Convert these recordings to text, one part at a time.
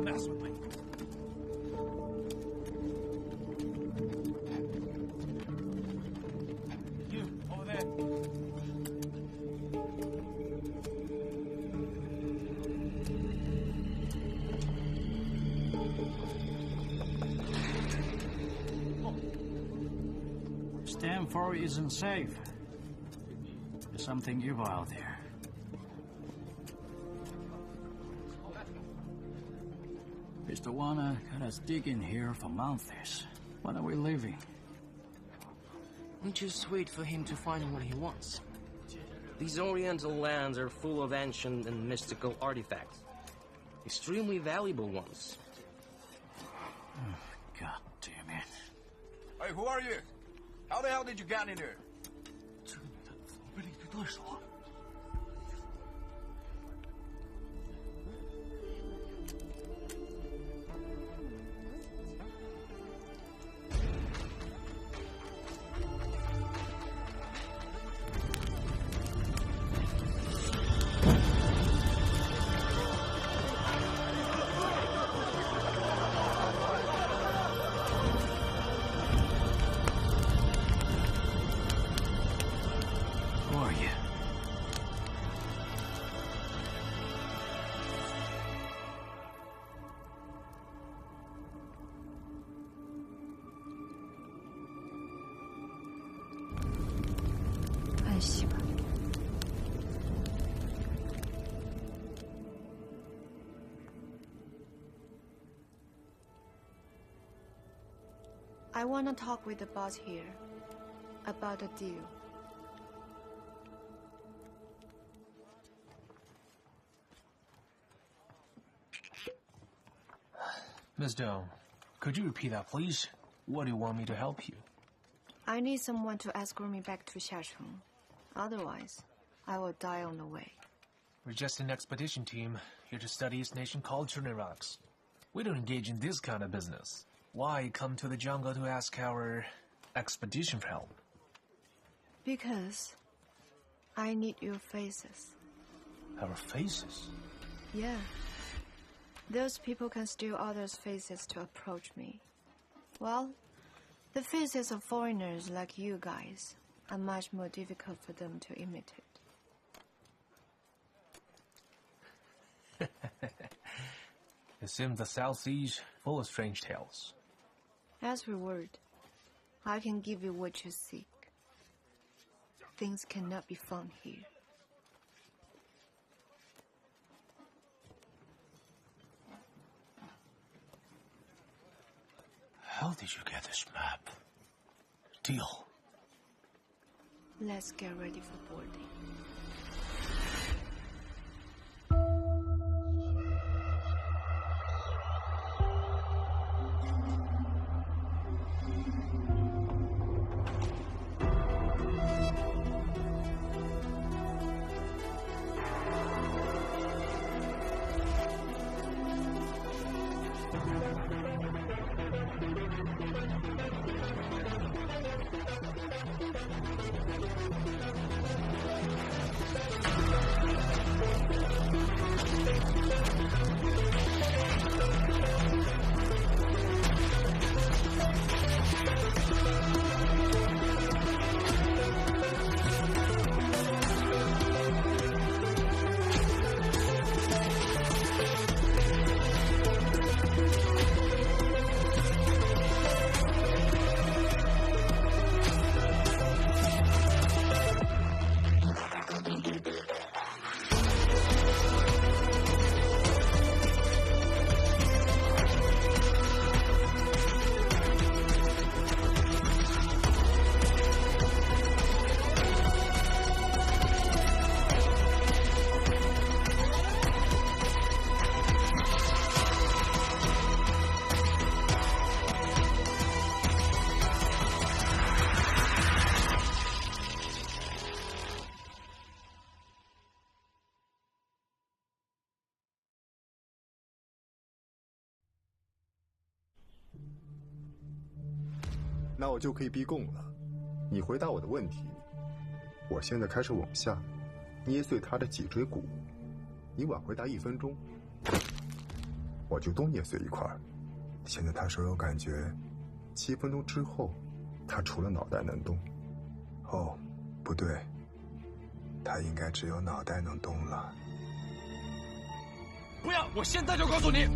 mess with me. You, over there. Stanford isn't safe. There's something evil out there. Mr. Wanna got us digging here for months. When are we leaving? We just wait for him to find what he wants. These Oriental lands are full of ancient and mystical artifacts. Extremely valuable ones. God damn it. Hey, who are you? How the hell did you get in here? 这女的怎么被领队断手了？ Who are you? I want to talk with the boss here about the deal. Miss Dong, could you repeat that, please? What do you want me to help you? I need someone to escort me back to Xiacheng. Otherwise, I will die on the way. We're just an expedition team, here to study East Nation culture and rocks. We don't engage in this kind of business. Why come to the jungle to ask our expedition for help? Because I need your faces. Our faces? Yeah. Those people can steal others' faces to approach me. Well, the faces of foreigners like you guys are much more difficult for them to imitate. It seems the South Sea's full of strange tales. As reward, I can give you what you seek. Things cannot be found here. How did you get this map? Deal. Let's get ready for boarding.那我就可以逼供了。你回答我的问题，我现在开始往下捏碎他的脊椎骨，你晚回答1分钟。我就都捏碎一块。现在他手有感觉，7分钟之后，他除了脑袋能动。哦，不对，他应该只有脑袋能动了。不要！我现在就告诉你。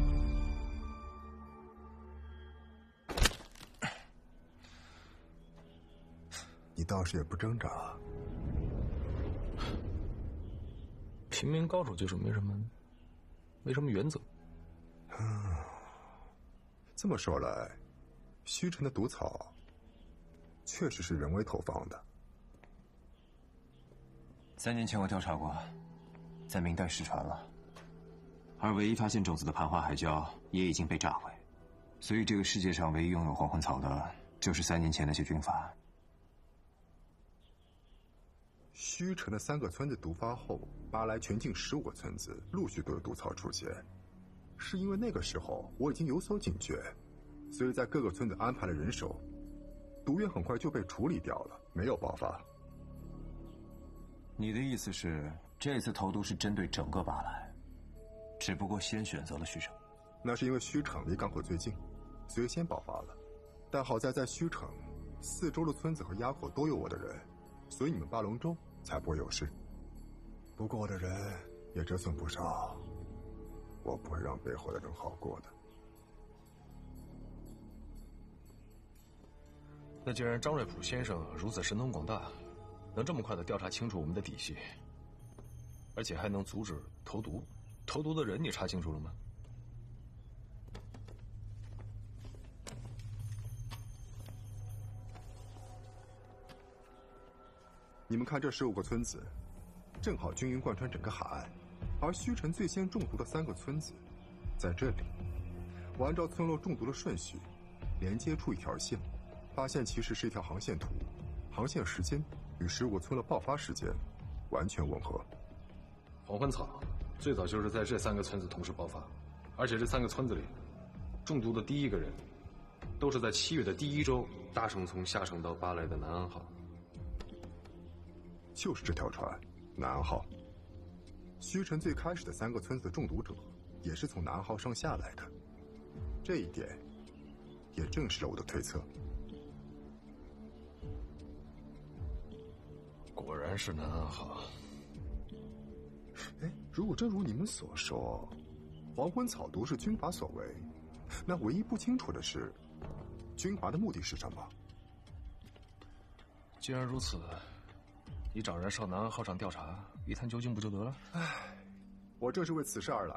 你倒是也不挣扎。平民高手就是没什么原则。这么说来，虚城的毒草确实是人为投放的。3年前我调查过，在明代失传了，而唯一发现种子的盘花海礁也已经被炸毁，所以这个世界上唯一拥有黄昏草的，就是3年前那些军阀。虚城的3个村子毒发后，巴莱全境15个村子陆续都有毒草出现。是因为那个时候我已经有所警觉，所以在各个村子安排了人手，毒源很快就被处理掉了，没有爆发。你的意思是，这次投毒是针对整个巴莱，只不过先选择了虚城？那是因为虚城离港口最近，所以先爆发了。但好在虚城4周的村子和垭口都有我的人，所以你们巴龙州才不会有事。不过我的人也折损不少，我不会让背后的人好过的。那既然张瑞普先生如此神通广大，能这么快的调查清楚我们的底细，而且还能阻止投毒，投毒的人你查清楚了吗？你们看这15个村子，正好均匀贯穿整个海岸，而虚城最先中毒的3个村子，在这里。我按照村落中毒的顺序，连接出一条线，发现其实是一条航线图，航线时间与15个村落爆发时间完全吻合。黄昏草最早就是在这3个村子同时爆发，而且这3个村子里，中毒的第1个人，都是在7月的第1周搭乘从下城到巴莱的南安号。就是这条船，南安号。虚城最开始的3个村子的中毒者，也是从南安号上下来的。这一点，也证实了我的推测。果然是南安号。哎，如果真如你们所说，黄昏草毒是军阀所为，那唯一不清楚的是，军阀的目的是什么？既然如此，你找人上南安号上调查，一探究竟不就得了？唉，我正是为此事而来。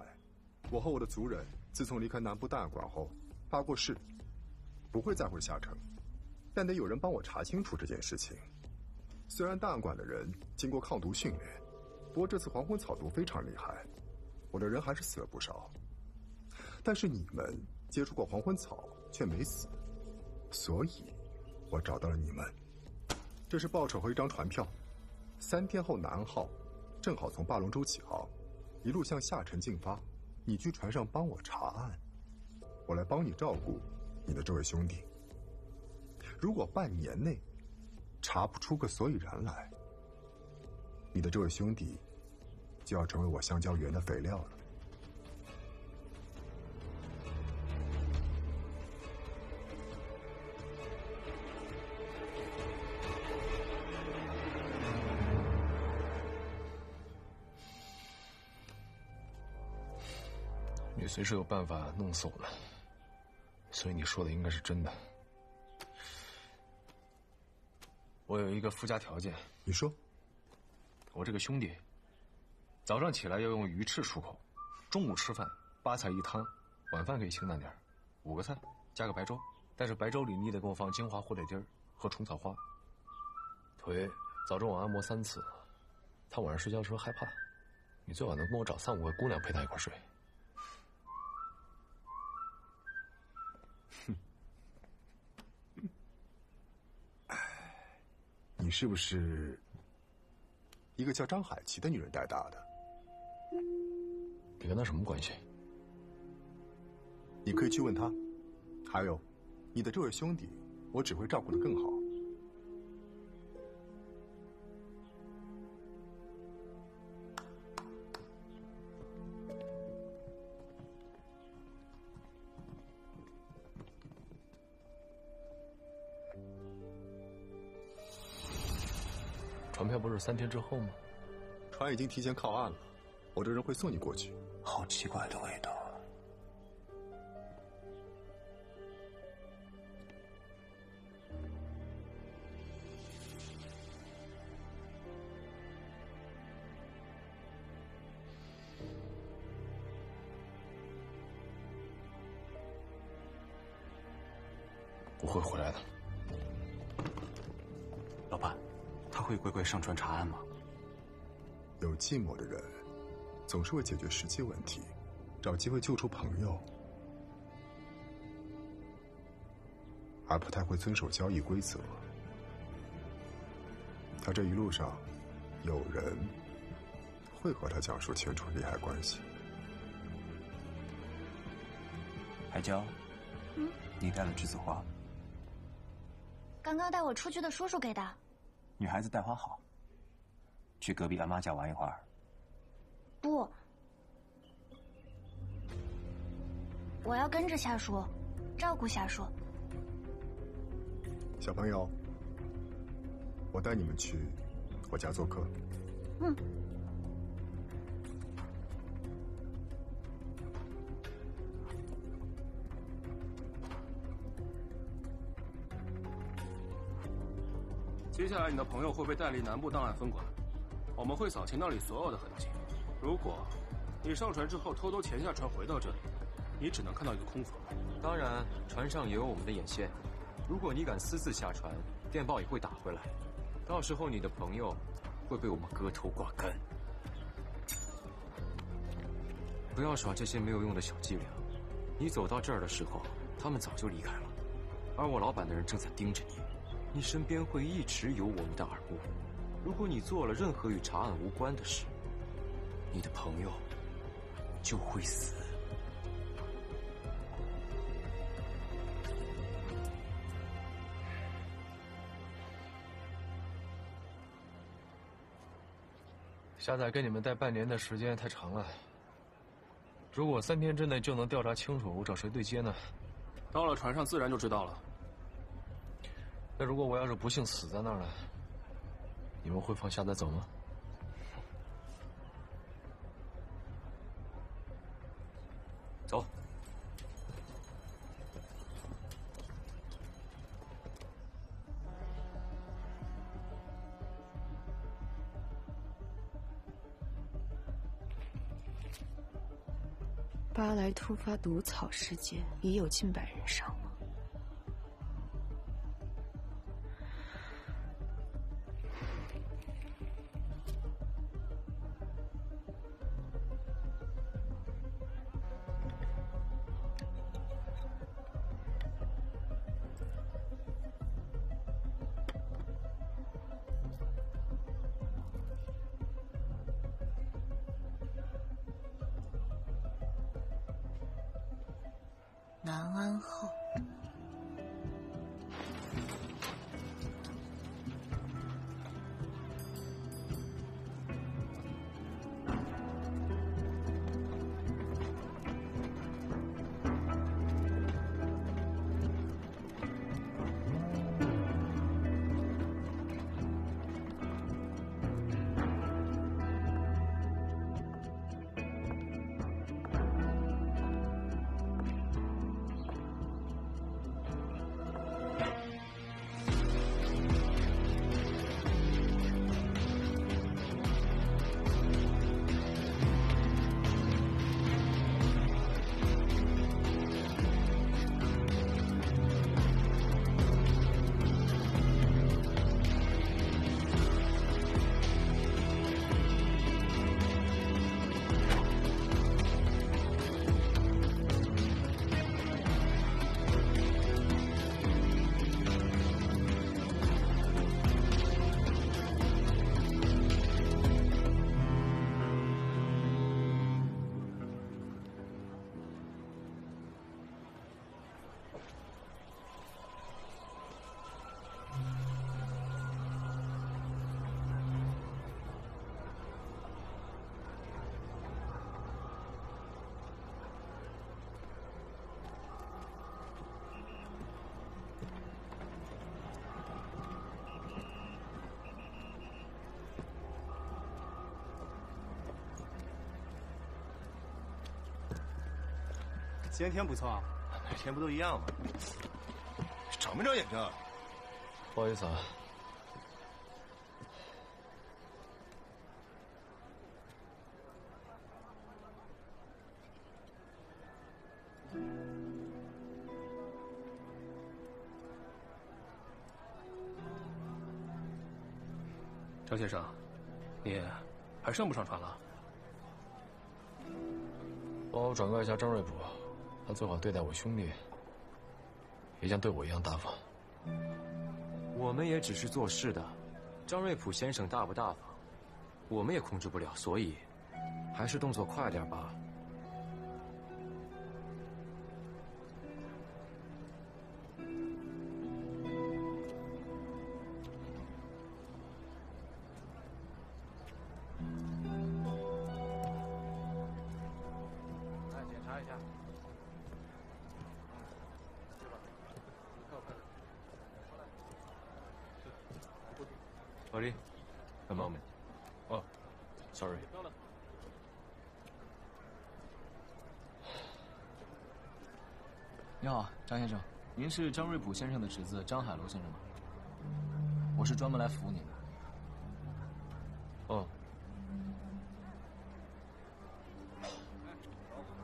我和我的族人自从离开南部档案馆后，发过誓，不会再回下城，但得有人帮我查清楚这件事情。虽然档案馆的人经过抗毒训练，不过这次黄昏草毒非常厉害，我的人还是死了不少。但是你们接触过黄昏草却没死，所以我找到了你们。这是报酬和一张船票，3天后南安号正好从霸龙洲起航，一路向下城进发。你去船上帮我查案，我来帮你照顾你的这位兄弟。如果半年内查不出个所以然来，你的这位兄弟就要成为我香蕉园的肥料了。你随时有办法弄死我们，所以你说的应该是真的。我有一个附加条件。你说。我这个兄弟，早上起来要用鱼翅漱口，中午吃饭8菜1汤，晚饭可以清淡点，5个菜加个白粥，但是白粥里你得给我放金华火腿丁和虫草花。腿早中晚按摩3次，他晚上睡觉的时候害怕，你最好能跟我找3、5个姑娘陪他一块睡。你是不是一个叫张海琪的女人带大的？你跟她什么关系？你可以去问她。还有，你的这位兄弟，我只会照顾得更好。船票不是3天之后吗？船已经提前靠岸了，我这人会送你过去。好奇怪的味道。我会回来的。老板，他会乖乖上船查案吗？有计谋的人，总是会解决实际问题，找机会救出朋友，而不太会遵守交易规则。他这一路上，有人会和他讲述清楚利害关系。海娇，你带了栀子花。刚刚带我出去的叔叔给的。女孩子带花好。去隔壁安妈家玩一会儿。不，我要跟着夏叔，照顾夏叔。小朋友，我带你们去我家做客。嗯。接下来你的朋友会被带离南部档案分管，我们会扫清那里所有的痕迹。如果你上船之后偷偷潜下船回到这里，你只能看到一个空房。当然，船上也有我们的眼线。如果你敢私自下船，电报也会打回来。到时候你的朋友会被我们割头挂肝。不要耍这些没有用的小伎俩。你走到这儿的时候，他们早就离开了，而我老板的人正在盯着你。你身边会一直有我们的耳目。如果你做了任何与查案无关的事，你的朋友就会死。下载给你们带半年的时间太长了。如果3天之内就能调查清楚，我找谁对接呢？到了船上自然就知道了。那如果我要是不幸死在那儿了，你们会放下载走吗？走。巴莱突发毒草事件已有近100人伤亡。南安号。今天不错啊，每天不都一样吗？长没长眼睛？不好意思啊。张先生，你还上不上船了？帮我转告一下张瑞普，他最好对待我兄弟，也像对我一样大方。我们也只是做事的，张瑞普先生大不大方，我们也控制不了，所以还是动作快点吧。来检查一下。Sorry, a moment. Oh, sorry. 你好，张先生，您是张瑞普先生的侄子张海楼先生吗？我是专门来服务您的。哦。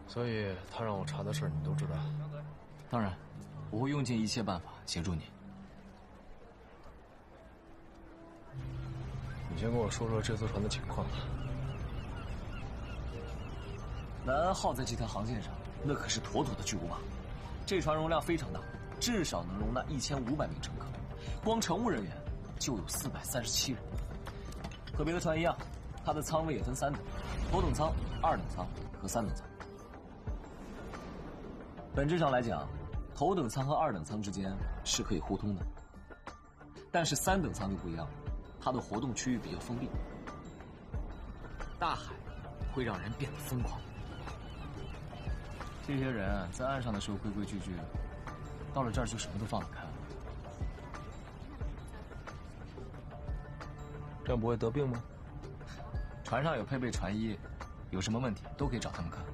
所以他让我查的事儿你都知道？当然，我会用尽一切办法协助你。你先跟我说说这艘船的情况吧。南安号在这条航线上，那可是妥妥的巨无霸。这船容量非常大，至少能容纳1500名乘客，光乘务人员就有437人。和别的船一样，它的舱位也分3等：头等舱、2等舱和3等舱。本质上来讲，头等舱和2等舱之间是可以互通的，但是3等舱就不一样了，它的活动区域比较封闭。大海会让人变得疯狂。这些人在岸上的时候规规矩矩，到了这儿就什么都放得开了。这样不会得病吗？船上有配备船医，有什么问题都可以找他们看。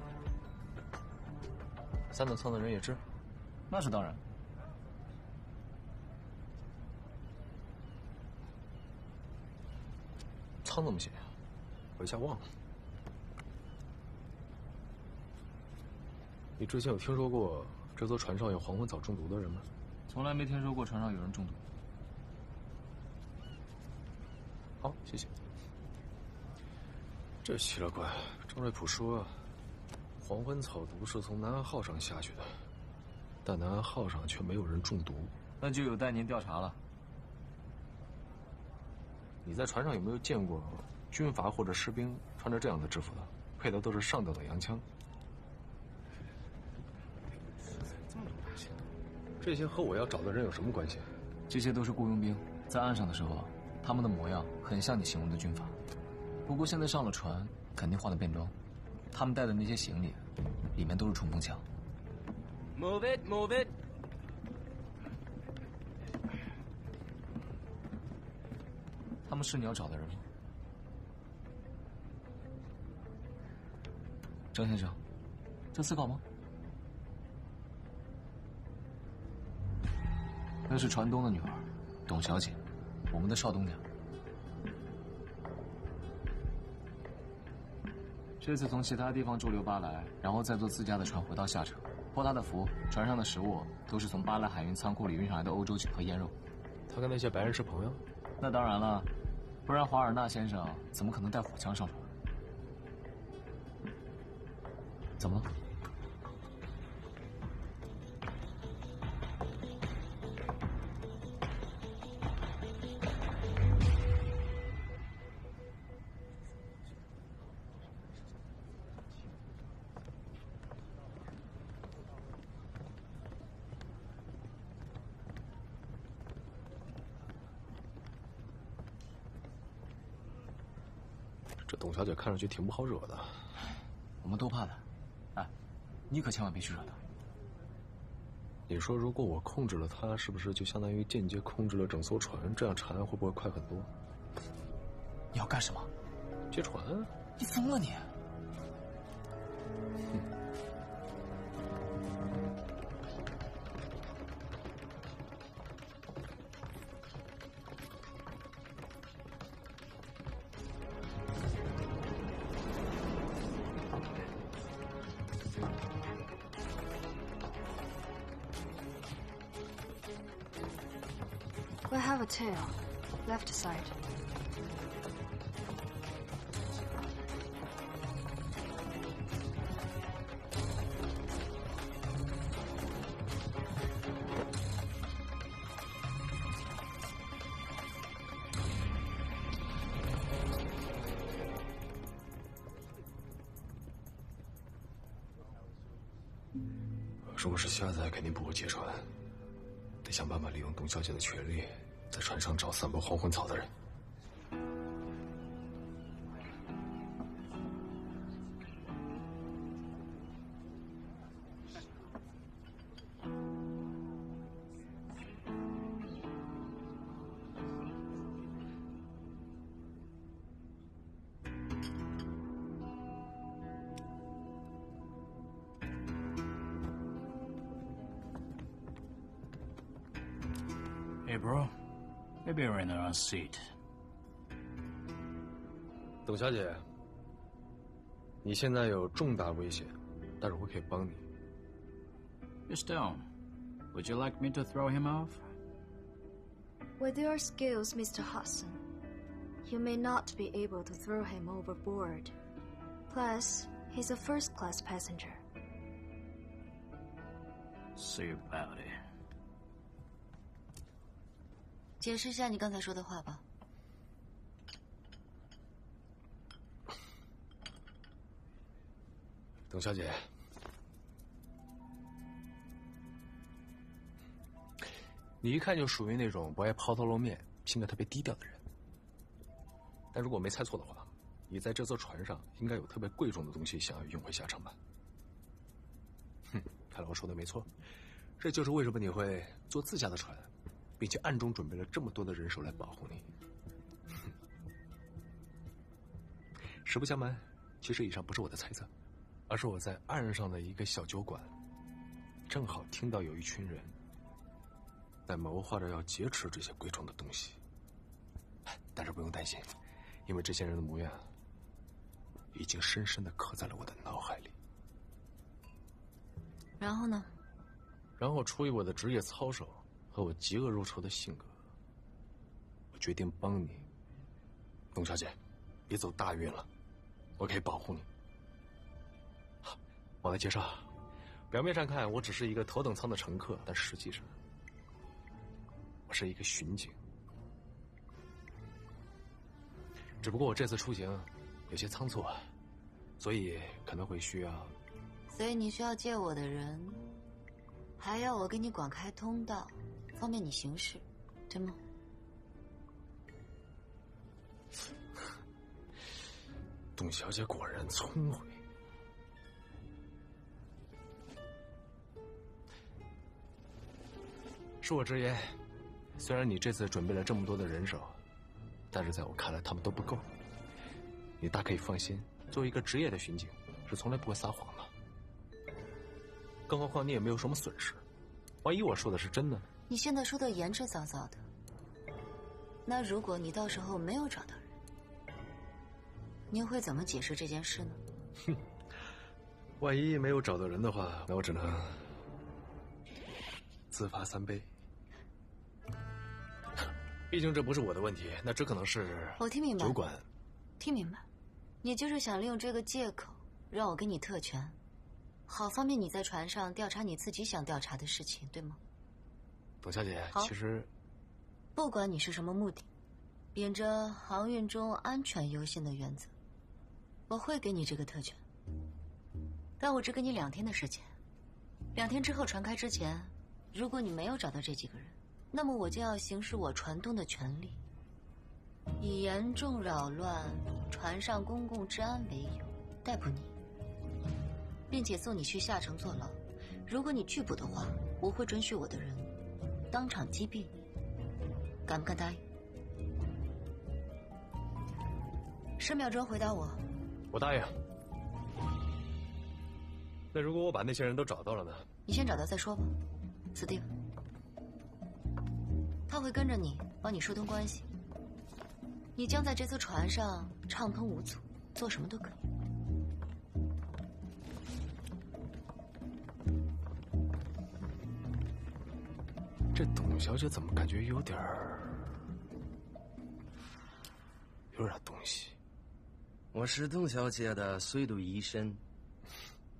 3等舱的人也治？那是当然。舱怎么写呀？我一下忘了。你之前有听说过这艘船上有黄昏草中毒的人吗？从来没听说过船上有人中毒。好，谢谢。这奇了怪，张瑞普说，黄昏草毒是从南安号上下去的，但南安号上却没有人中毒。那就有待您调查了。你在船上有没有见过军阀或者士兵穿着这样的制服的，配的都是上等的洋枪？这些和我要找的人有什么关系？这些都是雇佣兵，在岸上的时候，他们的模样很像你形容的军阀。不过现在上了船，肯定换了便装。他们带的那些行李，里面都是冲锋枪。Move it, move it. 他们是你要找的人吗？张先生，在思考吗？那是船东的女儿，董小姐，我们的少东家。这次从其他地方驻留巴莱，然后再坐自家的船回到下城。托他的福，船上的食物都是从巴莱海运仓库里运上来的欧洲酒和腌肉。他跟那些白人是朋友？那当然了，不然华尔纳先生怎么可能带火枪上船？怎么了？这董小姐看上去挺不好惹的。我们都怕她。哎，你可千万别去惹她。你说，如果我控制了她，是不是就相当于间接控制了整艘船？这样查案会不会快很多？你要干什么？劫船？你疯了你！ We have a tail. Left side.如果是瞎子，肯定不会劫船，得想办法利用董小姐的权力，在船上找散播黄昏草的人。Hey, bro. Maybe you're in the wrong seat. 董小姐，你现在有重大危险，但是我可以帮你。You're Stone. Would you like me to throw him off? With your skills, Mr. Hudson, you may not be able to throw him overboard. Plus, he's a first-class passenger. See about it. 解释一下你刚才说的话吧。董小姐，你一看就属于那种不爱抛头露面、性格特别低调的人。但如果没猜错的话，你在这艘船上应该有特别贵重的东西想要运回下城吧？哼，看来我说的没错，这就是为什么你会坐自家的船。并且暗中准备了这么多的人手来保护你。实不相瞒，其实以上不是我的猜测，而是我在岸上的一个小酒馆，正好听到有一群人在谋划着要劫持这些贵重的东西。但是不用担心，因为这些人的模样已经深深地刻在了我的脑海里。然后呢？然后出于我的职业操守和我嫉恶如仇的性格，我决定帮你。董小姐，别走大运了，我可以保护你。我来介绍，表面上看我只是一个头等舱的乘客，但实际上我是一个巡警。只不过我这次出行有些仓促，所以可能会需要。所以你需要借我的人，还要我给你广开通道，方便你行事，对吗？董小姐果然聪慧。恕我直言，虽然你这次准备了这么多的人手，但是在我看来他们都不够。你大可以放心，作为一个职业的巡警，是从来不会撒谎的。更何况你也没有什么损失，万一我说的是真的呢？你现在说的言之凿凿的，那如果你到时候没有找到人，你会怎么解释这件事呢？哼，万一没有找到人的话，那我只能自罚3杯。毕竟这不是我的问题，那只可能是我听明白酒馆。听明白，你就是想利用这个借口让我给你特权，好方便你在船上调查你自己想调查的事情，对吗？董小姐，其实不管你是什么目的，秉着航运中安全优先的原则，我会给你这个特权。但我只给你2天的时间，2天之后船开之前，如果你没有找到这几个人，那么我就要行使我船东的权利，以严重扰乱船上公共治安为由逮捕你，并且送你去下城坐牢。如果你拒捕的话，我会准许我的人当场击毙你。敢不敢答应？10秒钟回答我。我答应。那如果我把那些人都找到了呢？你先找到再说吧。斯蒂夫，他会跟着你，帮你疏通关系。你将在这艘船上畅通无阻，做什么都可以。这董小姐怎么感觉有点儿有点东西。我是邓小姐的随读医生，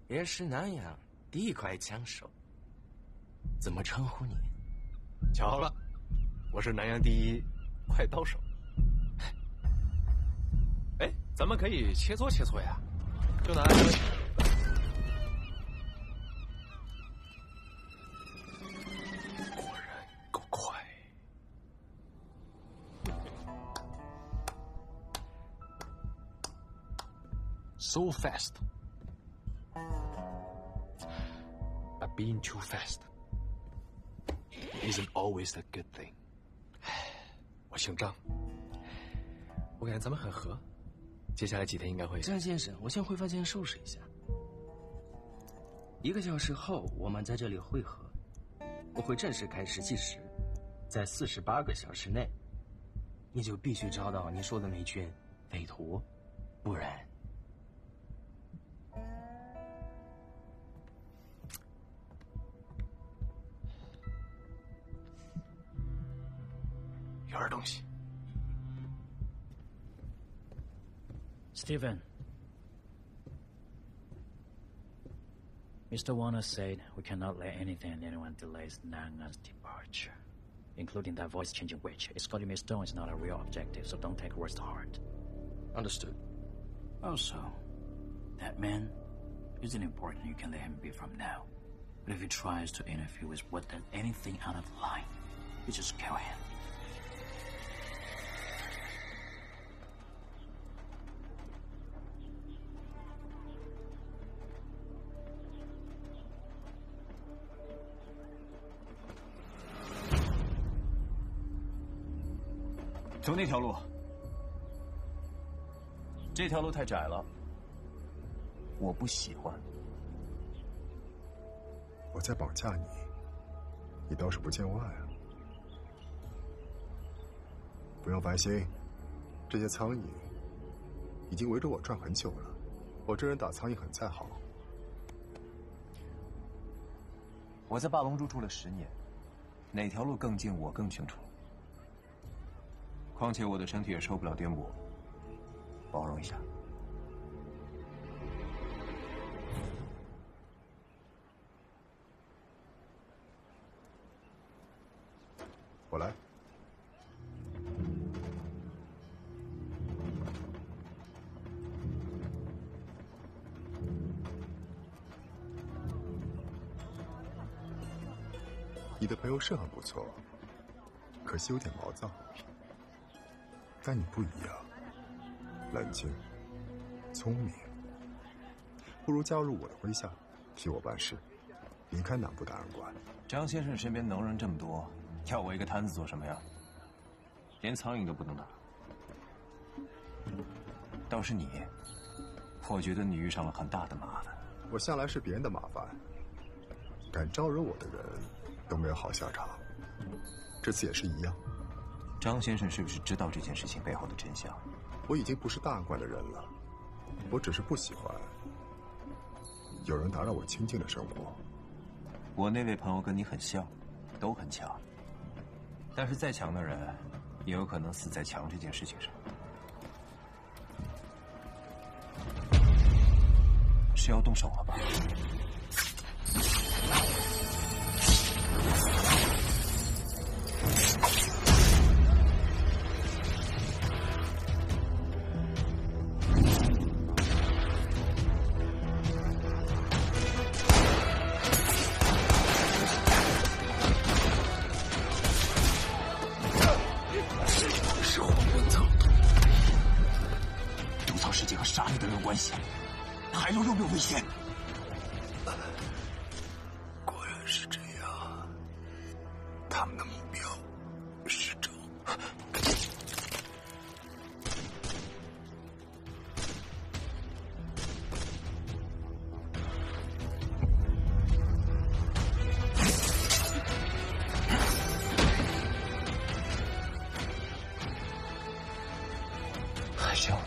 也是南阳第一快枪手。怎么称呼你？巧了，我是南阳第一快刀手。哎，咱们可以切磋切磋呀，就拿。果然够快。So fast, but being too fast isn't always a good thing. 我姓张，我感觉咱们很合，接下来几天应该会。张先生，我先回房间收拾一下。1个小时后，我们在这里会合。我会正式开始计时，在48个小时内，你就必须找到你说的那群匪徒，不然。有点东西。Stephen, Mr. Warner said we cannot let anything and anyone delays Nanga's departure, including that voice-changing witch. Escorting Miss Stone is not a real objective, so don't take words to heart. Understood. Also, that man isn't important. You can let him be from now. But if he tries to interfere with what does anything out of line, you just kill him. 走那条路，这条路太窄了，我不喜欢。我在绑架你，你倒是不见外啊！不用烦心，这些苍蝇已经围着我转很久了。我这人打苍蝇很在行。我在霸龙珠住了10年，哪条路更近我更清楚。况且我的身体也受不了颠簸，包容一下。我来。你的朋友是很不错，可惜有点毛躁。但你不一样，冷静、聪明，不如加入我的麾下，替我办事，离开南部档案馆。张先生身边能人这么多，要我一个摊子做什么呀？连苍蝇都不能打。倒是你，我觉得你遇上了很大的麻烦。我向来是别人的麻烦，敢招惹我的人都没有好下场，这次也是一样。张先生是不是知道这件事情背后的真相？我已经不是档案馆的人了，我只是不喜欢有人打扰我清静的生活。我那位朋友跟你很像，都很强，但是再强的人也有可能死在强这件事情上。是要动手了吧？是黄昏草毒草事件和杀你的人有关系，海流有没有危险？果然是这样，他们的目标是这。还笑呢。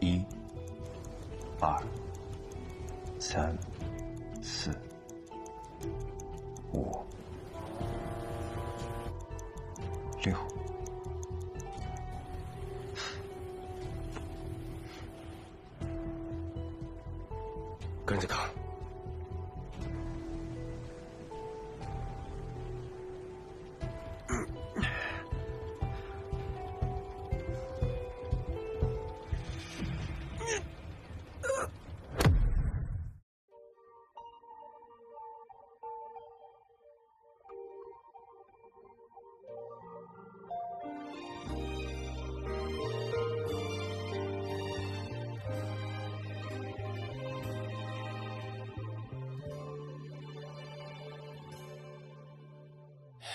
1、2、3、4、5、6。跟着他。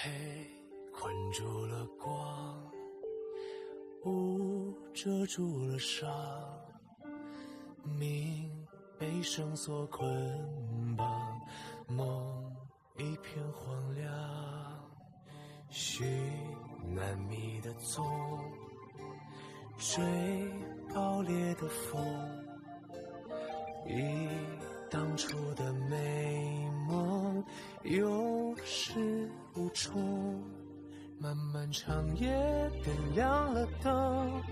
黑困住了光，雾遮住了伤，命被绳索捆绑，梦一片荒凉，寻难觅的踪，追爆裂的风，忆当初的美梦有始无终，漫漫长夜点亮了灯，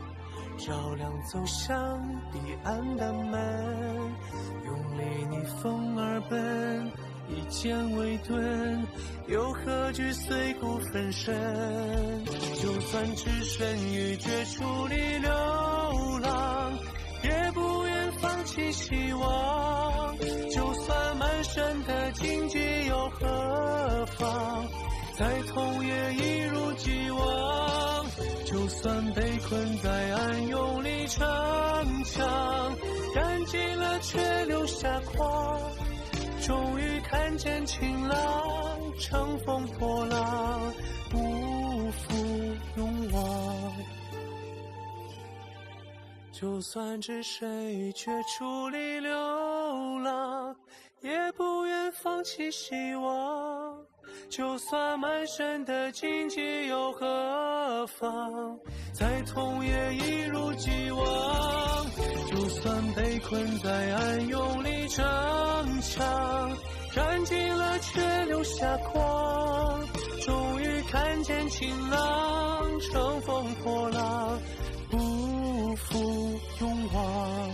照亮走向彼岸的门，用力逆风而奔，以剑为盾，又何惧碎骨焚身？就算只身于绝处里流浪，也不愿放弃希望。就算满身的荆棘又何妨？再痛也一如既往。就算被困在暗涌里逞强，干尽了却留下狂。终于看见晴朗，乘风破浪，不负勇往。就算只身于绝处里流浪，也不愿放弃希望。就算满身的荆棘又何妨？再痛也一如既往。就算被困在暗涌里逞强，干尽了却留下光。终于看见晴朗，乘风破浪，不负勇往。